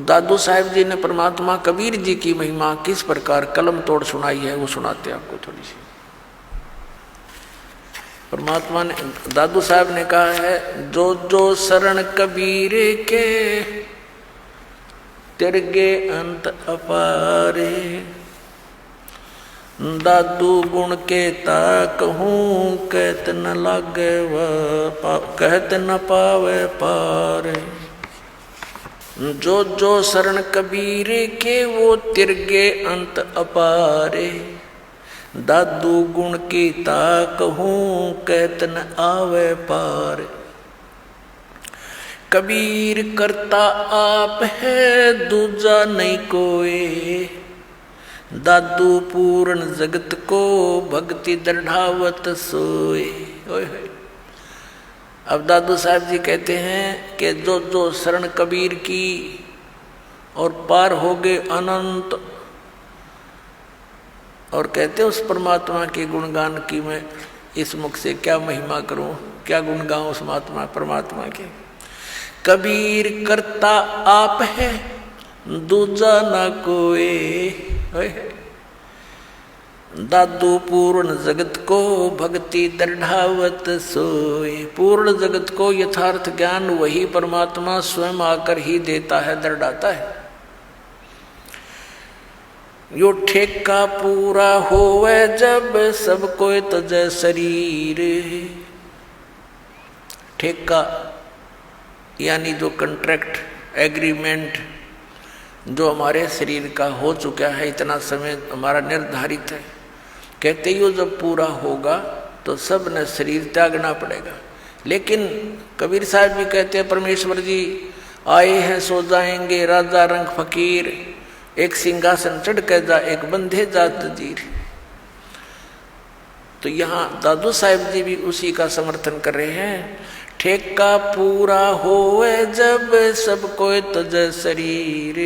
दादू साहब जी ने परमात्मा कबीर जी की महिमा किस प्रकार कलम तोड़ सुनाई है, वो सुनाते आपको थोड़ी सी। परमात्मा ने, दादू साहब ने कहा है, जो जो शरण कबीर के तिरगे अंत अपारे, दादू गुण के ता कहूँ कहत न लागे कहत न पावे पारे। जो जो शरण कबीर के वो तिरगे अंत अपारे, दादू गुण की ता कहूँ कहत न आवे पार। कबीर करता आप है दूजा नहीं कोई, दादू पूर्ण जगत को भक्ति दृढ़ावत सोए। अब दादू साहब जी कहते हैं कि जो जो शरण कबीर की और पार हो गए अनंत, और कहते उस परमात्मा के गुणगान की मैं इस मुख से क्या महिमा करूं, क्या गुण गाऊं उस महात्मा परमात्मा के। कबीर करता आप है दूजा ना कोई, दादू पूर्ण जगत को भक्ति दृढ़ावत सोए। पूर्ण जगत को यथार्थ ज्ञान वही परमात्मा स्वयं आकर ही देता है, दृढ़ाता है। यो ठेका पूरा होवे जब सब कोई तजय शरीर। ठेका यानी जो कंट्रैक्ट एग्रीमेंट जो हमारे शरीर का हो चुका है, इतना समय हमारा निर्धारित है, कहते ही वो जब पूरा होगा तो सब ने शरीर त्यागना पड़ेगा। लेकिन कबीर साहब भी कहते हैं, परमेश्वर जी आए हैं सो जाएंगे, राजा रंग फकीर, एक सिंहासन चढ़ के जा एक बंधे जात जीर। तो यहाँ दादू साहब जी भी उसी का समर्थन कर रहे हैं। ठेका पूरा होवे जब सब कोई तजय शरीर,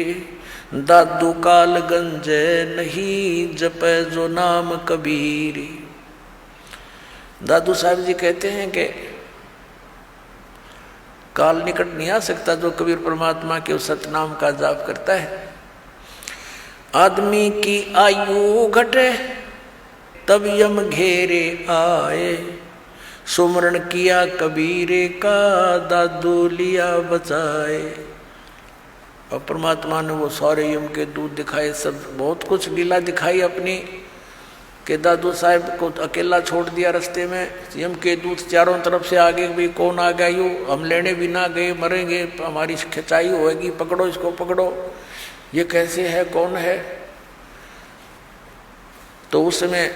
दादू काल गंजे नहीं जपे जो नाम कबीर। दादू साहब जी कहते हैं कि काल निकट नहीं आ सकता जो कबीर परमात्मा के उस सतनाम का जाप करता है। आदमी की आयु घटे तब यम घेरे आए, सुमरण किया कबीरे का दादू लिया बचाए। और परमात्मा ने वो सारे यम के दूत दिखाए, सब बहुत कुछ लीला दिखाई अपनी, कि दादू साहब को अकेला छोड़ दिया रास्ते में। यम के दूत चारों तरफ से आगे भी कौन आ गया, यूँ हम लेने भी ना गए, मरेंगे, हमारी खिंचाई होगी, पकड़ो इसको पकड़ो, ये कैसे है कौन है। तो उस समय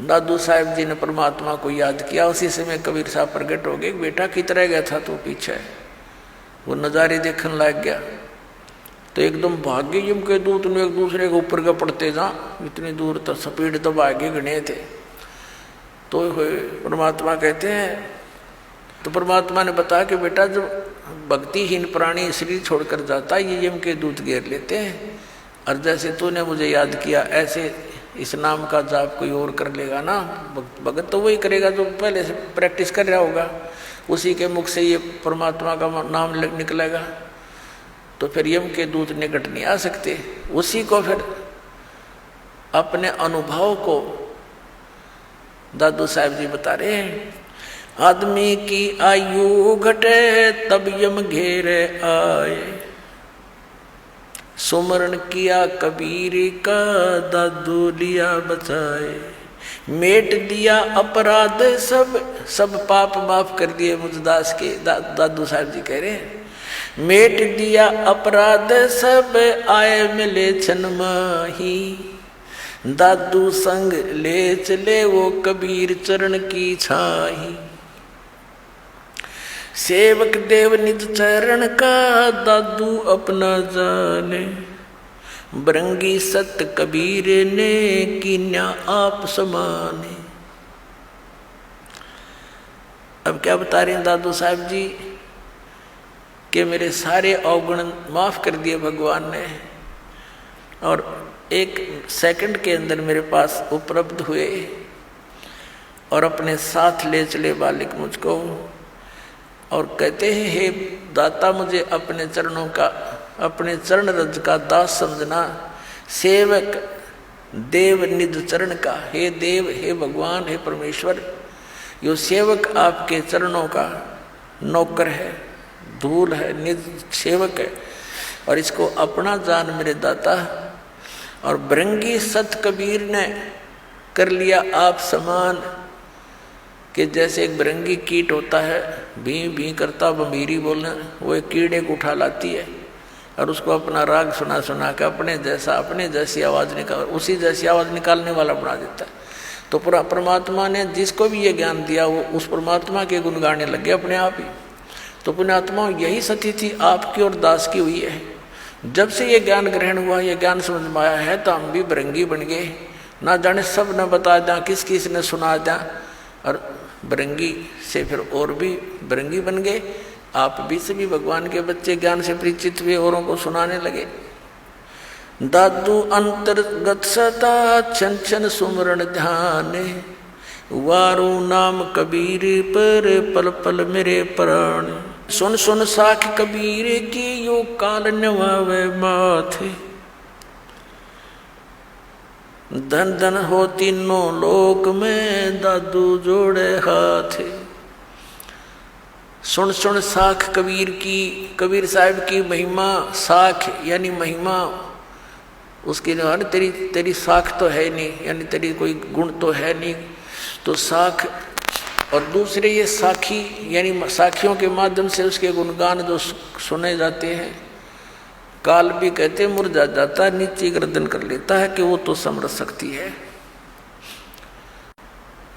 दादू साहब जी ने परमात्मा को याद किया। उसी समय कबीर साहब प्रकट हो गए, बेटा कितना गया था तो पीछे, वो नज़ारे देखने लग गया। तो एकदम भाग्य यम के दूत ने एक दूसरे के ऊपर का पड़ते जा, इतनी दूर तक स्पीड तो आगे गणे थे। तो परमात्मा कहते हैं, तो परमात्मा ने बताया कि बेटा जब भक्तिहीन प्राणी शरीर छोड़कर जाता है ये यम के दूत घेर लेते हैं, और जैसे तूने मुझे याद किया ऐसे इस नाम का जाप कोई और कर लेगा ना, भगत तो वही करेगा जो पहले से प्रैक्टिस कर रहा होगा, उसी के मुख से ये परमात्मा का नाम निकलेगा। तो फिर यम के दूत निकट नहीं आ सकते। उसी को फिर अपने अनुभव को दादू साहब जी बता रहे हैं। आदमी की आयु घटे तब यम घेरे आए, सुमरण किया कबीर का दादू लिया बचाए। मेट दिया अपराध सब पाप माफ कर दिए मुझदास के। दादू साहब जी कह रहे हैं, मेट दिया अपराध सब आए मिले छन माही, दादू संग ले चले वो कबीर चरण की छाही। सेवक देव निज चरण का दादू अपना जाने, बरंगी सत कबीर ने कीन्या आप समाने। अब क्या बता रहे हैं दादू साहब जी कि मेरे सारे अवगुण माफ कर दिए भगवान ने, और एक सेकंड के अंदर मेरे पास उपलब्ध हुए और अपने साथ ले चले बालिक मुझको, और कहते हैं हे दाता मुझे अपने चरणों का, अपने चरण रज का दास समझना, सेवक देव निज चरण का। हे देव, हे भगवान, हे परमेश्वर, यो सेवक आपके चरणों का नौकर है, धूल है, निज सेवक है, और इसको अपना जान मेरे दाता। और भृंगी सत कबीर ने कर लिया आप समान, कि जैसे एक भृंगी कीट होता है, भी भी करता बंबीरी बोलना, वो एक कीड़े को उठा लाती है और उसको अपना राग सुना सुना के अपने जैसी आवाज़ निकाल, उसी जैसी आवाज़ निकालने वाला बना देता है। तो पूरा परमात्मा ने जिसको भी ये ज्ञान दिया वो उस परमात्मा के गुण गाने लगे अपने आप ही। तो पुण्यात्मा यही सती थी आपकी और दास की हुई है। जब से ये ज्ञान ग्रहण हुआ, ये ज्ञान समझ में आया है, तो हम भी भृंगी बन गए, ना जाने सब न बता दें, किस किस ने सुना दें, और भृंगी से फिर और भी भृंगी बन गए। आप भी सभी भगवान के बच्चे ज्ञान से परिचित हुए, औरों को सुनाने लगे। दादू अंतर्गत सता छन छन सुमरण ध्यान, वारू नाम कबीर पर पल पल मेरे प्राण। सुन सुन साख कबीर की यो काल नवावे माथे, धन धन हो तीनों लोक में दादू जोड़े हाथ। सुन सुन साख कबीर की, कबीर साहब की महिमा, साख यानी महिमा, उसकी तेरी तेरी साख तो है नहीं, यानी तेरी कोई गुण तो है नहीं, तो साख। और दूसरे ये साखी, यानी साखियों के माध्यम से उसके गुणगान जो सुने जाते हैं। काल भी कहते मुरझा जाता है, नीचे गर्दन कर लेता है कि वो तो समझ सकती है।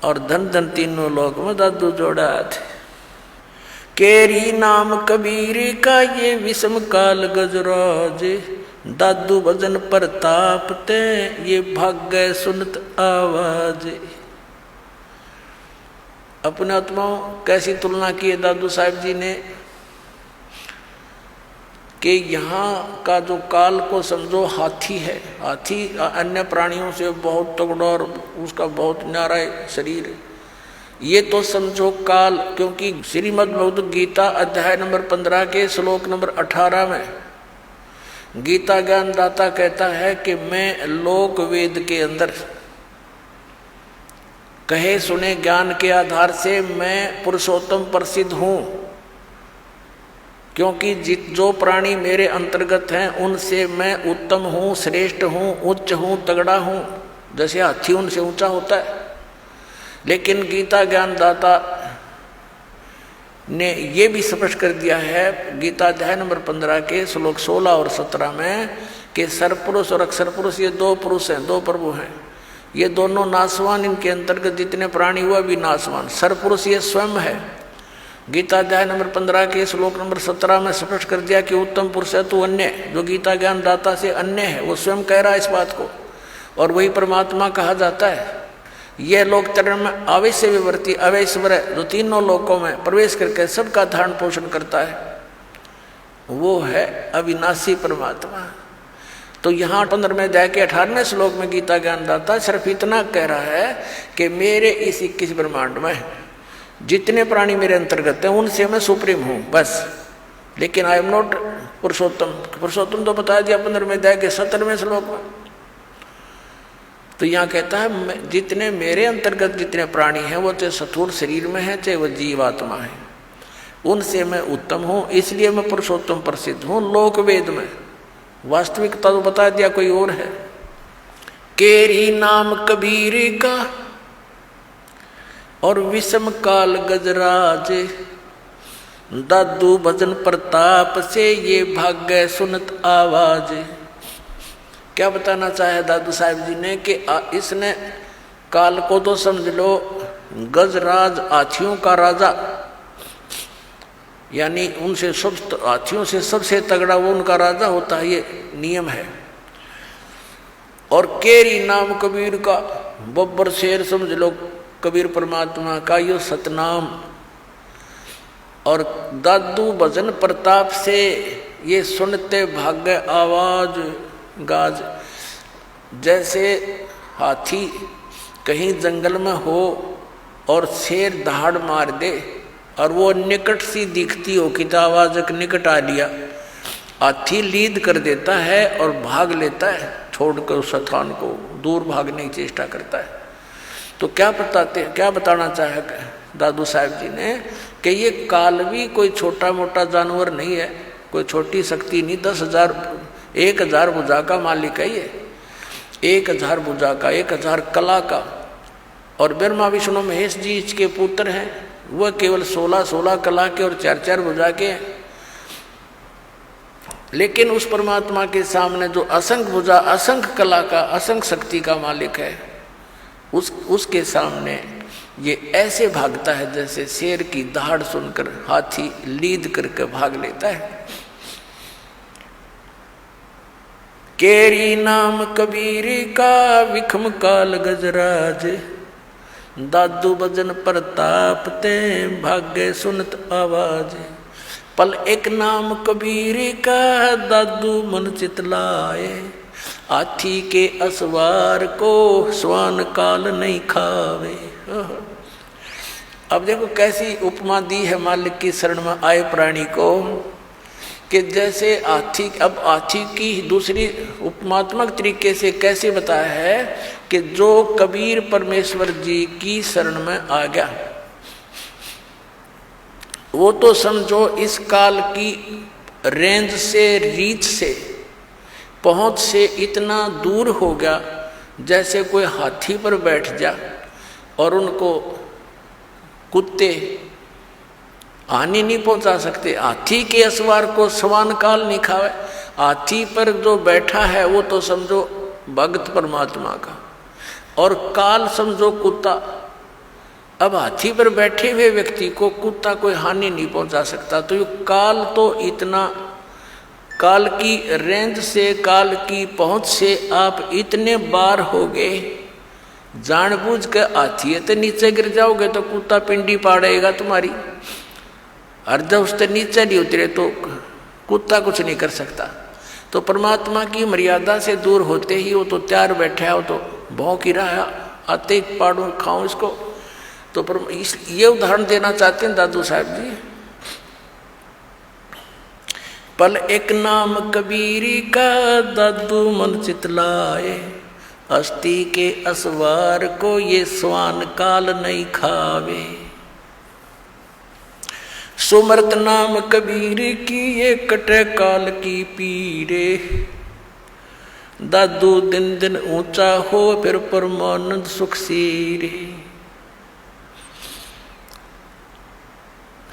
और धन धन तीनों लोक में दादू जोड़ा थे। केरी नाम कबीर का ये विषम काल गजराज, दादू भजन प्रताप ते ये भाग्य सुनत आवाज। अपने आत्माओं कैसी तुलना की है दादू साहब जी ने, कि यहाँ का जो काल को समझो हाथी है। हाथी अन्य प्राणियों से बहुत तगड़ा और उसका बहुत न्यारा शरीर है। ये तो समझो काल, क्योंकि श्रीमद् भगवद गीता अध्याय नंबर 15 के श्लोक नंबर 18 में गीता ज्ञान दाता कहता है कि मैं लोक वेद के अंदर कहे सुने ज्ञान के आधार से मैं पुरुषोत्तम प्रसिद्ध हूँ, क्योंकि जो प्राणी मेरे अंतर्गत हैं उनसे मैं उत्तम हूँ, श्रेष्ठ हूँ, उच्च हूँ, तगड़ा हूँ। जैसे हाथी उनसे ऊंचा होता है। लेकिन गीता ज्ञान दाता ने ये भी स्पष्ट कर दिया है गीता अध्याय नंबर 15 के श्लोक 16 और 17 में कि सरपुरुष और अक्षर पुरुष ये दो पुरुष हैं, दो प्रभु हैं। ये दोनों नासवान, इनके अंतर्गत जितने प्राणी हुआ भी नासवान। सरपुरुष ये स्वयं है। गीता अध्याय नंबर 15 के श्लोक नंबर 17 में स्पष्ट कर दिया कि उत्तम पुरुष है तो अन्य, जो गीता ज्ञान दाता से अन्य है, वो स्वयं कह रहा है इस बात को, और वही परमात्मा कहा जाता है। यह लोक चरण में अवश्य विवर्ती अवैश्वर, जो तीनों लोकों में प्रवेश करके सबका धारण पोषण करता है, वो है अविनाशी परमात्मा। तो यहाँ 15वें अध्याय के 18वें श्लोक में गीता ज्ञान दाता सिर्फ इतना कह रहा है कि मेरे इस 21 ब्रह्मांड में जितने प्राणी मेरे अंतर्गत हैं उनसे मैं सुप्रीम हूँ बस। लेकिन आई एम नॉट पुरुषोत्तम। पुरुषोत्तम तो बता दिया 15वें अध्याय के 17वें श्लोक में। तो यहाँ कहता है जितने मेरे अंतर्गत जितने प्राणी हैं वो चाहे स्थूल शरीर में है चाहे वो जीवात्मा है, उनसे मैं उत्तम हूँ, इसलिए मैं पुरुषोत्तम प्रसिद्ध हूँ लोक वेद में। वास्तविकता तो बता दिया कोई और है। केरी नाम कबीर का और विषम काल गजराज, दादू भजन प्रताप से ये भाग्य सुनत आवाज। क्या बताना चाहे दादू साहब जी ने कि इसने काल को तो समझ लो गजराज, हाथियों का राजा, यानी उनसे सब हाथियों से सबसे तगड़ा वो उनका राजा होता है, ये नियम है। और केरी नाम कबीर का, बब्बर शेर समझ लो कबीर परमात्मा का यो सतनाम। और दादू भजन प्रताप से ये सुनते भाग्य आवाज गाज। जैसे हाथी कहीं जंगल में हो और शेर दहाड़ मार दे और वो निकट सी दिखती हो कि आवाज निकट आ लिया, हाथी लीड कर देता है और भाग लेता है, छोड़कर उस स्थान को दूर भागने की चेष्टा करता है। तो क्या बताना चाहे दादू साहब जी ने कि ये काल भी कोई छोटा मोटा जानवर नहीं है, कोई छोटी शक्ति नहीं। 10,000 भुजा का मालिक है ये, 1000 भुजा का, 1000 कला का। और ब्रह्मा विष्णु महेश जी इसके पुत्र हैं, वह केवल 16 कला के और 4 भुजा के हैं। लेकिन उस परमात्मा के सामने जो असंख्य भुजा, असंख्य कला का, असंख्य शक्ति का मालिक है, उसके सामने ये ऐसे भागता है जैसे शेर की दहाड़ सुनकर हाथी लीद करके भाग लेता है। केरी नाम कबीर का विखम काल गजराज, दादू भजन प्रताप ते भाग्य सुनत आवाज। पल एक नाम कबीर का दादू मन चितलाए, हाथी के असवार को स्वान काल नहीं खावे। अब देखो कैसी उपमा दी है मालिक की शरण में आए प्राणी को, कि जैसे हाथी। अब हाथी की दूसरी उपमात्मक तरीके से कैसे बताया है कि जो कबीर परमेश्वर जी की शरण में आ गया, वो तो समझो इस काल की रेंज से, रीच से, पहुंच से इतना दूर हो गया जैसे कोई हाथी पर बैठ जा और उनको कुत्ते हानि नहीं पहुंचा सकते। हाथी के असवार को समान काल नहीं खावे। हाथी पर जो बैठा है वो तो समझो भगत परमात्मा का, और काल समझो कुत्ता। अब हाथी पर बैठे हुए व्यक्ति को कुत्ता कोई हानि नहीं पहुंचा सकता। तो ये काल तो इतना, काल की रेंज से, काल की पहुंच से आप इतने बार हो गए, जानबूझ के हाथी तो नीचे गिर जाओगे तो कुत्ता पिंडी पाड़ेगा तुम्हारी, और जब उससे नीचे नहीं उतरे तो कुत्ता कुछ नहीं कर सकता। तो परमात्मा की मर्यादा से दूर होते ही वो तो तैयार बैठा है, वो तो भौंक ही रहा है, आते ही पाड़ू खाऊं इसको। तो ये उदाहरण देना चाहते हैं दादू साहब जी। पल एक नाम कबीरी का दादू मन चितलाए, हस्ती के असवार को ये स्वान काल नहीं खावे। सुमरत नाम कबीर की ये कटे काल की पीरे, दादू दिन दिन ऊंचा हो फिर परमानंद सुख सीरे।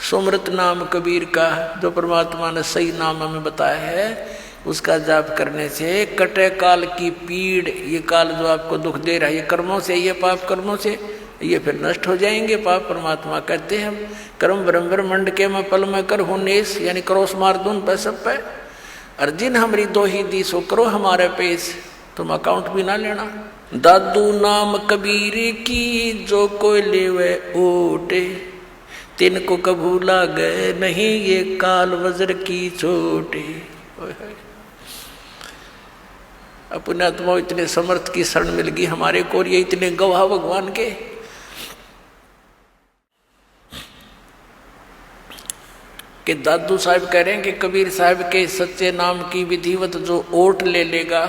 सुमरत नाम कबीर का, जो परमात्मा ने सही नाम हमें बताया है, उसका जाप करने से कटे काल की पीड़, ये काल जो आपको दुख दे रहा है, ये कर्मों से, ये पाप कर्मों से, ये फिर नष्ट हो जाएंगे। पाप परमात्मा कहते हैं कर्म ब्रह्मंड के मैं पल में कर हूँ नेस, यानी क्रोस मार दूं पे सब पे। अर्जिन हमारी दो ही दी सो करो हमारे पेश, तुम अकाउंट भी ना लेना। दादू नाम कबीर की जो कोई लेवे ओटे, तिनको कभू लागे नहीं ये काल वज्र की चोटे। अपने आत्मा इतने समर्थ की शरण मिल गई हमारे को, ये इतने गवाह भगवान के। कि दादू साहब कह रहे हैं कि कबीर साहब के सच्चे नाम की विधिवत जो ओट ले लेगा,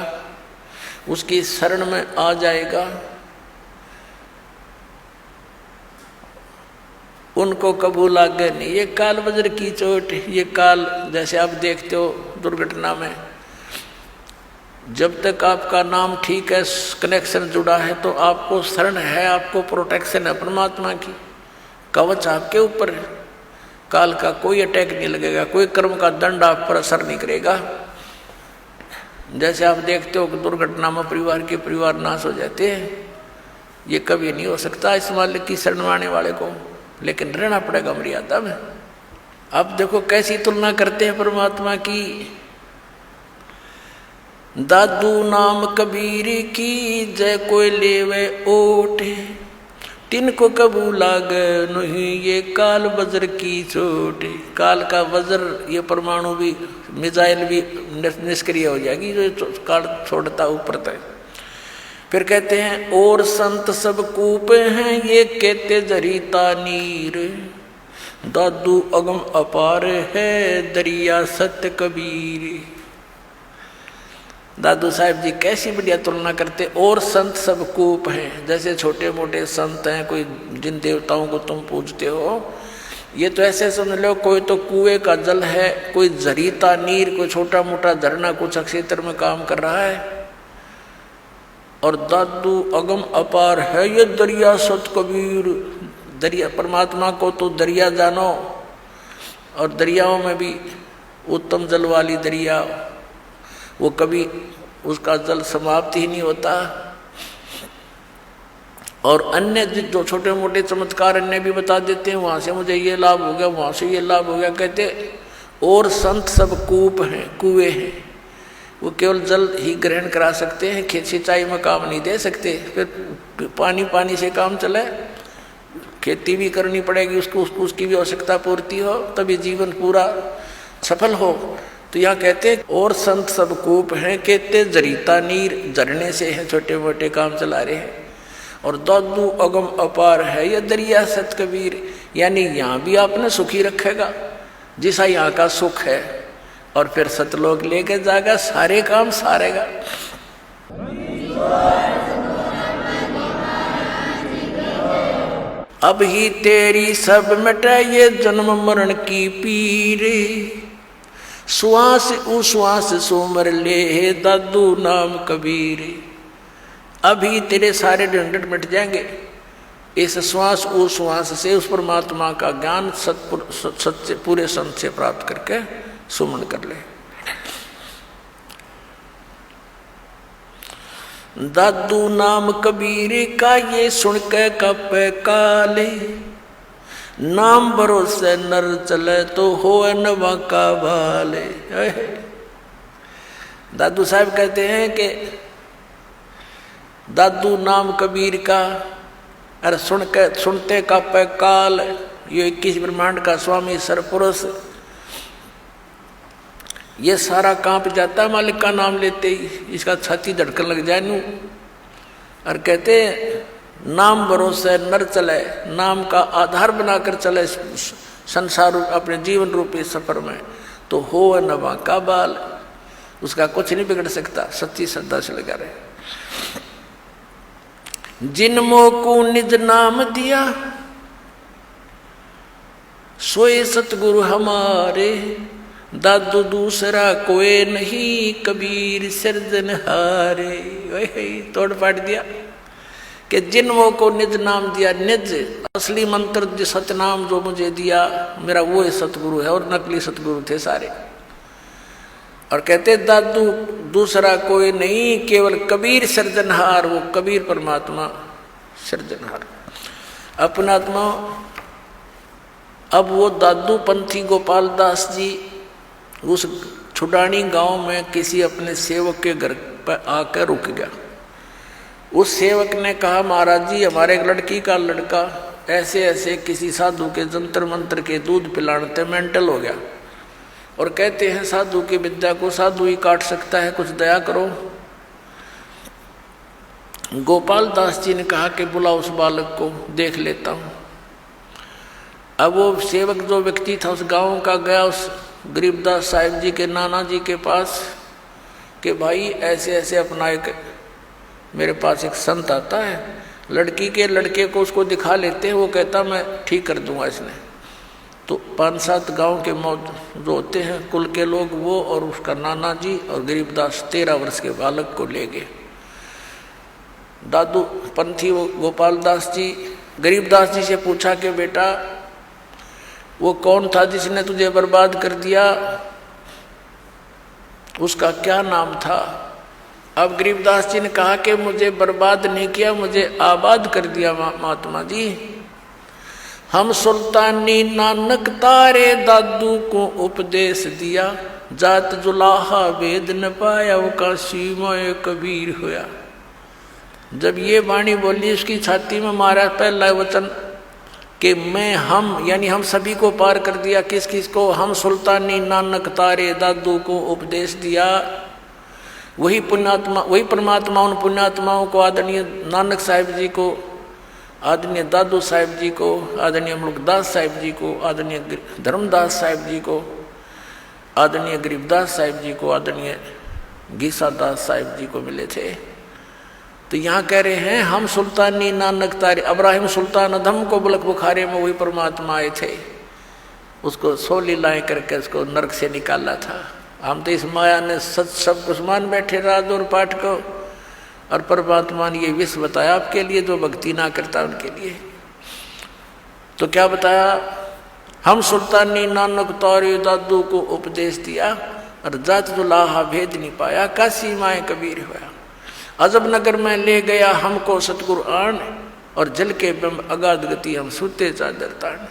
उसकी शरण में आ जाएगा, उनको कबू लागे नहीं ये काल वज्र की चोट। ये काल जैसे आप देखते हो दुर्घटना में, जब तक आपका नाम ठीक है, कनेक्शन जुड़ा है, तो आपको शरण है, आपको प्रोटेक्शन है परमात्मा की, कवच आपके ऊपर है। काल का कोई अटैक नहीं लगेगा, कोई कर्म का दंड आप पर असर नहीं करेगा। जैसे आप देखते हो कि दुर्घटना में परिवार नाश हो जाते हैं, ये कभी नहीं हो सकता इस मालिक की शरण आने वाले को, लेकिन रहना पड़ेगा मर्यादा में। अब देखो कैसी तुलना करते हैं परमात्मा की। दादू नाम कबीर की जय कोई लेवे ओट, तिनको कबू लाग नहीं ये काल वज्र की चोट। काल का वज्र, ये परमाणु भी, मिसाइल भी निष्क्रिय हो जाएगी जो काल छोड़ता ऊपर तक। फिर कहते हैं और संत सब कूप हैं ये कहते जरीता नीर, दादू अगम अपार है दरिया सत्य कबीर। दादू साहब जी कैसी बढ़िया तुलना करते। और संत सब कूप हैं, जैसे छोटे मोटे संत हैं, कोई जिन देवताओं को तुम पूजते हो, ये तो ऐसे समझ लो कोई तो कुएं का जल है, कोई जरीता नीर, कोई छोटा मोटा झरना कुछ क्षेत्र में काम कर रहा है। और दादू अगम अपार है ये दरिया सत कबीर, दरिया परमात्मा को तो दरिया जानो, और दरियाओं में भी उत्तम जल वाली दरिया, वो कभी उसका जल समाप्त ही नहीं होता। और अन्य जो छोटे मोटे चमत्कार अन्य भी बता देते हैं, वहाँ से मुझे ये लाभ हो गया, वहाँ से ये लाभ हो गया। कहते और संत सब कूप हैं, कुएं हैं, वो केवल जल ही ग्रहण करा सकते हैं, खेत सिंचाई में काम नहीं दे सकते। फिर पानी से काम चले, खेती भी करनी पड़ेगी, उसकी भी आवश्यकता पूर्ति हो, तभी जीवन पूरा सफल हो। तो यहाँ कहते हैं और संत सब कूप हैं, कहते जरीता नीर, झरने से हैं, छोटे मोटे काम चला रहे हैं। और दादू अगम अपार है ये दरिया सत कबीर, यानी यहाँ भी आपने सुखी रखेगा जैसा यहाँ का सुख है, और फिर सतलोक लेके जाएगा, सारे काम सारेगा। अब ही तेरी सब मिटे ये जन्म मरण की पीर, श्वास उश्वास सुमर ले दादू नाम कबीर। अभी तेरे सारे झंझट मिट जाएंगे इस श्वास उश्वास से, उस परमात्मा का ज्ञान सच्चे पूरे संत से प्राप्त करके सुमन कर ले। दादू नाम कबीर का ये सुन के कप काले, नाम भरोसे नर चले तो हो नवा का भाले। दादू साहब कहते हैं कि दादू नाम कबीर का, अरे सुनते का पे काल, ये 21 ब्रह्मांड का स्वामी सरपुरुष, ये सारा कांप जाता है मालिक का नाम लेते ही, इसका छाती धड़कन लग जाए नू। और कहते नाम भरोसे नर चले, नाम का आधार बनाकर चले संसार अपने जीवन रूपी सफर में, तो हो नवा का बाल, उसका कुछ नहीं बिगड़ सकता, सच्ची श्रद्धा से लगा रहे। जिन मोह को निज नाम दिया सोए सतगुरु हमारे, दादू दूसरा कोई नहीं कबीर सिरजनहारे। वही तोड़ पाट दिया कि जिन वो को निज नाम दिया, निज असली मंत्र जो सतनाम जो मुझे दिया मेरा वो ही सतगुरु है, और नकली सतगुरु थे सारे। और कहते दादू दूसरा कोई नहीं केवल कबीर सृजनहार, वो कबीर परमात्मा सृजनहार अपना आत्मा। अब वो दादू पंथी गोपाल दास जी उस छुडानी गांव में किसी अपने सेवक के घर पर आकर रुक गया। उस सेवक ने कहा महाराज जी हमारे एक लड़की का लड़का ऐसे ऐसे किसी साधु के जंतर मंत्र के दूध पिलाने मेंटल हो गया, और कहते हैं साधु की विद्या को साधु ही काट सकता है, कुछ दया करो। गोपाल दास जी ने कहा कि बुला उस बालक को, देख लेता हूँ। अब वो सेवक जो व्यक्ति था उस गांव का गया उस गरीबदास साहिब जी के नाना जी के पास कि भाई ऐसे ऐसे अपना एक मेरे पास एक संत आता है, लड़की के लड़के को उसको दिखा लेते हैं, वो कहता मैं ठीक कर दूंगा इसने। तो 5-7 गांव के मौत जो होते हैं कुल के लोग, वो और उसका नाना जी और गरीबदास 13 वर्ष के बालक को ले गए। दादू पंथी गोपाल दास जी गरीबदास जी से पूछा कि बेटा वो कौन था जिसने तुझे बर्बाद कर दिया, उसका क्या नाम था? अब गरीबदास जी ने कहा कि मुझे बर्बाद नहीं किया, मुझे आबाद कर दिया महात्मा जी। हम सुल्तानी नानक तारे दादू को उपदेश दिया, जात जुलाहा वेद न पाया वो काशी मोए कबीर होया। जब ये वाणी बोली उसकी छाती में मारा पहला वचन कि मैं हम यानी हम सभी को पार कर दिया। किस किस को? हम सुल्तानी नानक तारे दादू को उपदेश दिया, वही पुण्यात्मा, वही परमात्मा उन पुण्यात्माओं को, आदरणीय नानक साहिब जी को, आदरणीय दादू साहिब जी को, आदरणीय मुल्कदास साहिब जी को, आदरणीय धर्मदास साहिब जी को, आदरणीय गरीबदास साहिब जी को, आदरणीय गीसा दास साहिब जी को मिले थे। तो यहाँ कह रहे हैं हम सुल्तानी नानक तारे, अब्राहिम सुल्तान अधम को बुलक बुखारे में वही परमात्मा आए थे, उसको 100 लीलाएं करके उसको नरक से निकाला था। हम तो इस माया ने सच सब कुछ मान बैठे राज और पाठ को, और परमात्मा ने ये विष बताया आपके लिए, जो भक्ति ना करता उनके लिए। तो क्या बताया, हम सुल्तानी नानक तारे दादू को उपदेश दिया, और जात दुलाहा भेद नहीं पाया, काशी माए कबीर हुआ। अजब नगर में ले गया हमको सतगुरु आन, और जल के बिंब अगाध गति हम सूते चादर तान।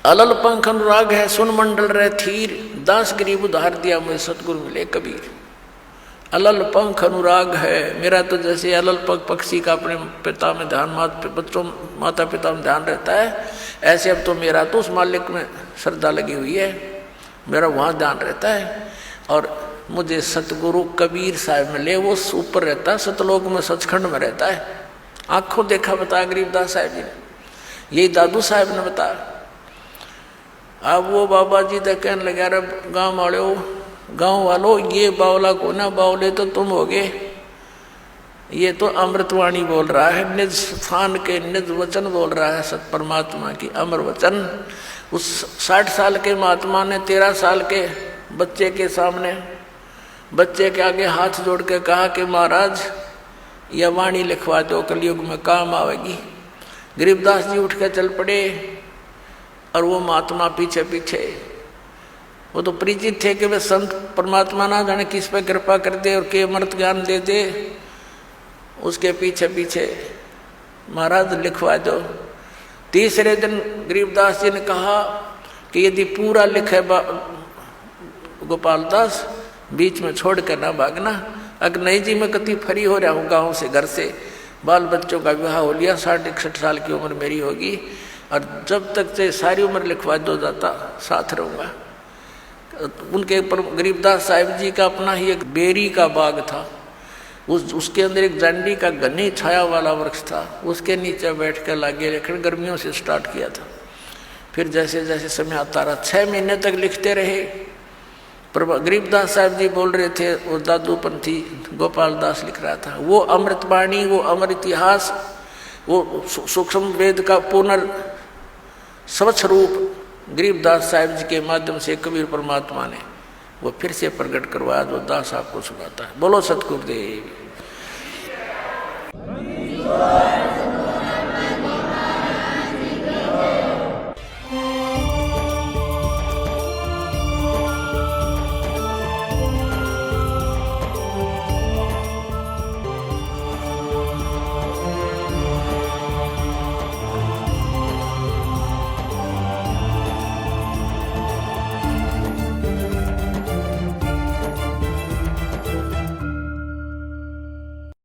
अलल पंख अनुराग है सुन मंडल रहे थीर, दास गरीब उधार दिया मुझे सतगुरु मिले कबीर। अलल पंख अनुराग है मेरा, तो जैसे अलल पंख पक्षी का अपने पिता में ध्यान, माता पिता में ध्यान रहता है, ऐसे अब तो मेरा तो उस मालिक में श्रद्धा लगी हुई है, मेरा वहाँ ध्यान रहता है। और मुझे सतगुरु कबीर साहब मिले, वो ऊपर रहता है, सतलोक में सचखंड में रहता है। आंखों देखा बताया गरीबदास साहब जी ने, यही दादू साहब ने बताया। अब वो बाबा जी तो कहने लगे, अरे गाँव वालों ये बावला को ना, बावले तो तुम होगे, ये तो अमृतवाणी बोल रहा है, निज स्थान के निज वचन बोल रहा है, सत परमात्मा की अमर वचन। उस 60 साल के महात्मा ने 13 साल के बच्चे के सामने, बच्चे के आगे हाथ जोड़ के कहा कि महाराज यह वाणी लिखवा दो, कलयुग में काम आवेगी। गरीबदास जी उठ के चल पड़े, और वो महात्मा पीछे पीछे, वो तो परिचित थे कि वे संत परमात्मा ना जाने किस पे कृपा कर दे और के अमृत ज्ञान दे दे, उसके पीछे पीछे महाराज लिखवा दो। तीसरे दिन गरीबदास जी ने कहा कि यदि पूरा लिखे गोपाल दास, बीच में छोड़ कर ना भागना। अगर नहीं जी मैं कति फरी हो रहा हूँ गाँव से, घर से, बाल बच्चों का विवाह हो लिया, 60-61 साल की उम्र मेरी होगी, और जब तक से सारी उम्र लिखवा दो जाता साथ रहूँगा। उनके ऊपर गरीबदास साहिब जी का अपना ही एक बेरी का बाग था, उसके अंदर एक जांडी का घनी छाया वाला वृक्ष था, उसके नीचे बैठ कर लागे लेखन गर्मियों से स्टार्ट किया था। फिर जैसे जैसे समय आता रहा, 6 महीने तक लिखते रहे। पर गरीबदास साहब जी बोल रहे थे, वो दादू पंथी गोपाल दास लिख रहा था, वो अमृतवाणी, वो अमर इतिहास, वो सूक्ष्म वेद का स्वच्छ रूप गरीबदास साहिब जी के माध्यम से कबीर परमात्मा ने वो फिर से प्रकट करवाया, जो दास आपको सुनाता है। बोलो सतगुरुदेव।